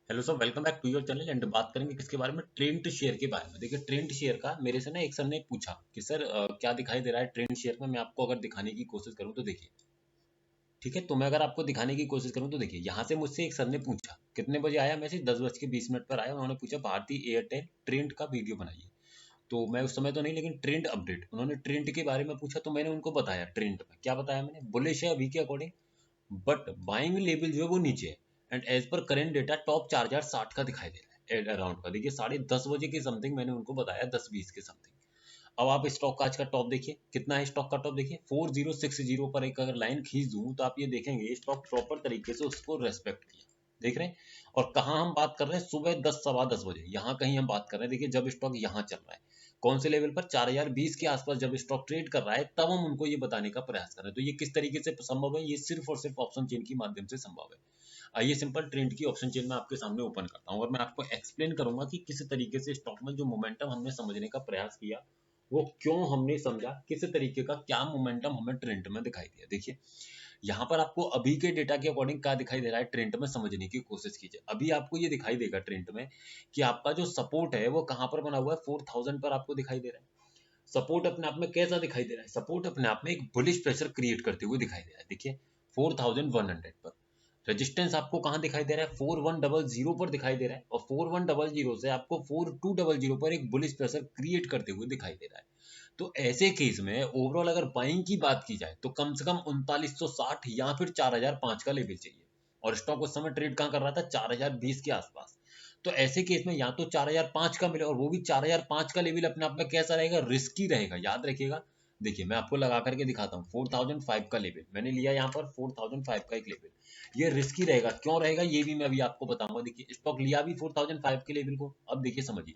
Hello sir, welcome back to your channel. And बात करेंगे किसके बारे में? ट्रेंड शेयर के बारे में। देखिए, ट्रेंड शेयर का मेरे से ना एक सर ने पूछा कि सर क्या दिखाई दे रहा है ट्रेंड शेयर में। मैं आपको अगर दिखाने की कोशिश करूं तो देखिए, ठीक है। तो मैं अगर आपको दिखाने की कोशिश करूं तो देखिए, यहाँ से मुझसे एक सर ने पूछा कितने बजे आया मैसेज, 10:20 पर आया। उन्होंने पूछा भारतीय एयरटेल ट्रेंड का वीडियो बनाइए। तो मैं उस समय तो नहीं, लेकिन ट्रेंड अपडेट, उन्होंने ट्रेंड के बारे में पूछा तो मैंने उनको बताया। ट्रेंड में क्या बताया मैंने? बुलिश है अभी के अकॉर्डिंग, बट बाइंग लेवल जो है वो नीचे है। And as per current data top 4060 का दिखाई दे रहा है, एट अराउंड का। देखिए, 10:30 बजे के समथिंग मैंने उनको बताया, 10:20 के समथिंग। अब आप स्टॉक का आज का टॉप देखिए, कितना है स्टॉक का टॉप देखिए, 4060 पर एक अगर लाइन खींच दूं तो आप ये देखेंगे स्टॉक प्रॉपर तरीके से उसको रेस्पेक्ट किया। देख रहे हैं? और कहाँ हम बात कर रहे हैं? सुबह 10 सवा 10 बजे यहाँ कहीं हम बात कर रहे हैं। देखिए, जब स्टॉक यहाँ चल रहा है, कौन से लेवल पर? 4020 के आसपास जब स्टॉक ट्रेड कर रहा है, तब हम उनको ये बताने का प्रयास कर रहे हैं। तो ये किस तरीके से संभव है? ये सिर्फ और सिर्फ ऑप्शन चेन के माध्यम से संभव है। आइए सिंपल ट्रेंड की ऑप्शन चेन में आपके सामने ओपन करता हूँ और मैं आपको एक्सप्लेन करूंगा कि किस तरीके से स्टॉक में जो मोमेंटम हमने समझने का प्रयास किया, वो क्यों हमने समझा, किस तरीके का क्या मोमेंटम हमें ट्रेंड में दिखाई दिया। देखिए, यहाँ पर आपको अभी के डेटा के अकॉर्डिंग क्या दिखाई दे रहा है ट्रेंड में, समझने की कोशिश कीजिए। अभी आपको ये दिखाई देगा ट्रेंड में कि आपका जो सपोर्ट है वो कहाँ पर बना हुआ है? 4000 पर आपको दिखाई दे रहा है। सपोर्ट अपने आप में कैसा दिखाई दे रहा है? सपोर्ट अपने आप में एक बुलिश प्रेशर क्रिएट करते हुए दिखाई दे रहा है। देखिए, 4100 पर। रेजिस्टेंस आपको कहाँ दिखाई दे रहा है? 4100 पर दिखाई दे रहा है। और 4100 से आपको 4200 पर एक बुलिश प्रेशर क्रिएट करते हुए दिखाई दे रहा है। तो ऐसे केस में ओवरऑल अगर बाइंग की बात की जाए तो कम से कम 3960 या फिर 4005 का लेवल चाहिए। और स्टॉक उस समय ट्रेड कहाँ कर रहा था? 4020 के आसपास। तो ऐसे केस में या तो 4005 का मिले, और वो भी 4005 का लेवल अपने आप में कैसा रहेगा? रिस्की रहेगा, याद रखिएगा। देखिए, मैं आपको लगा करके दिखाता हूँ। 4005 का लेवल मैंने लिया यहाँ पर, 4005 का एक लेवल। ये रिस्की रहेगा, क्यों रहेगा ये भी मैं अभी आपको बताऊंगा। देखिए, स्टॉक लिया भी 4005 के लेवल को। अब देखिए, समझिए,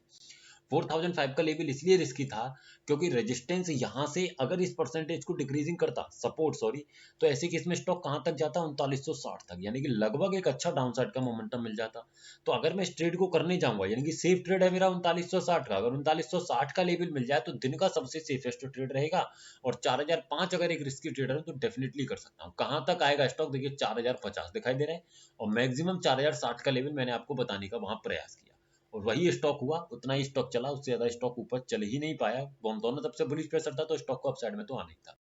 4005 का लेवल इसलिए रिस्की था क्योंकि रेजिस्टेंस यहां से अगर इस परसेंटेज को डिक्रीजिंग करता, सपोर्ट सॉरी, तो ऐसे केस में स्टॉक कहां तक जाता? 3960 तक, यानी कि लगभग एक अच्छा डाउनसाइड का मोमेंटम मिल जाता। तो अगर मैं इस ट्रेड को करने जाऊंगा, यानी कि सेफ ट्रेड है मेरा 3960 का, अगर 3960 का लेवल मिल जाए तो दिन का सबसे सेफेस्ट ट्रेड रहेगा। और 4005 अगर एक रिस्की ट्रेडर है तो डेफिनेटली कर सकता हूँ। कहां तक आएगा स्टॉक? देखिए, 4050 दिखाई दे रहा है। और मैक्सिमम 4060 का लेवल मैंने आपको बताने का वहां प्रयास किया। और वही स्टॉक हुआ, उतना ही स्टॉक चला, उससे ज्यादा स्टॉक ऊपर चल ही नहीं पाया। दोनों तरफ से बुलिश प्रेशर था तो स्टॉक को अपसाइड में तो आना ही था।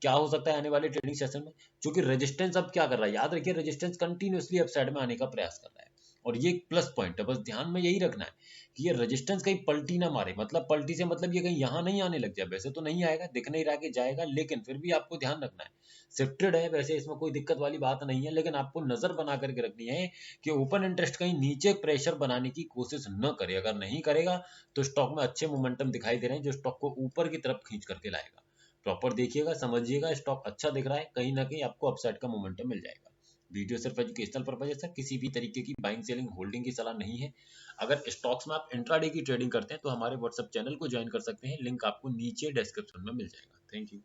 क्या हो सकता है आने वाले ट्रेडिंग सेशन में? क्योंकि रेजिस्टेंस अब क्या कर रहा है, याद रखिए, रेजिस्टेंस कंटिन्यूअसली अपसाइड में आने का प्रयास कर रहा है। और ये एक प्लस पॉइंट है, बस ध्यान में यही रखना है कि ये रेजिस्टेंस कहीं पलटी ना मारे। मतलब पलटी से मतलब ये कहीं यहाँ नहीं आने लग जाए। वैसे तो नहीं आएगा, दिख नहीं रहा कि जाएगा, लेकिन फिर भी आपको ध्यान रखना है। शिफ्टेड है वैसे, इसमें कोई दिक्कत वाली बात नहीं है, लेकिन आपको नजर बना करके रखनी है कि ओपन इंटरेस्ट कहीं नीचे प्रेशर बनाने की कोशिश न करे। अगर नहीं करेगा तो स्टॉक में अच्छे मोमेंटम दिखाई दे रहे हैं जो स्टॉक को ऊपर की तरफ खींच करके लाएगा। प्रॉपर देखिएगा, समझिएगा, स्टॉक अच्छा दिख रहा है, कहीं ना कहीं आपको अपसाइड का मोमेंटम मिल जाएगा। वीडियो सिर्फ एजुकेशनल पर्पज है सर, किसी भी तरीके की बाइंग सेलिंग होल्डिंग की सलाह नहीं है। अगर स्टॉक्स में आप इंट्राडे की ट्रेडिंग करते हैं तो हमारे व्हाट्सएप चैनल को ज्वाइन कर सकते हैं, लिंक आपको नीचे डिस्क्रिप्शन में मिल जाएगा। Thank you.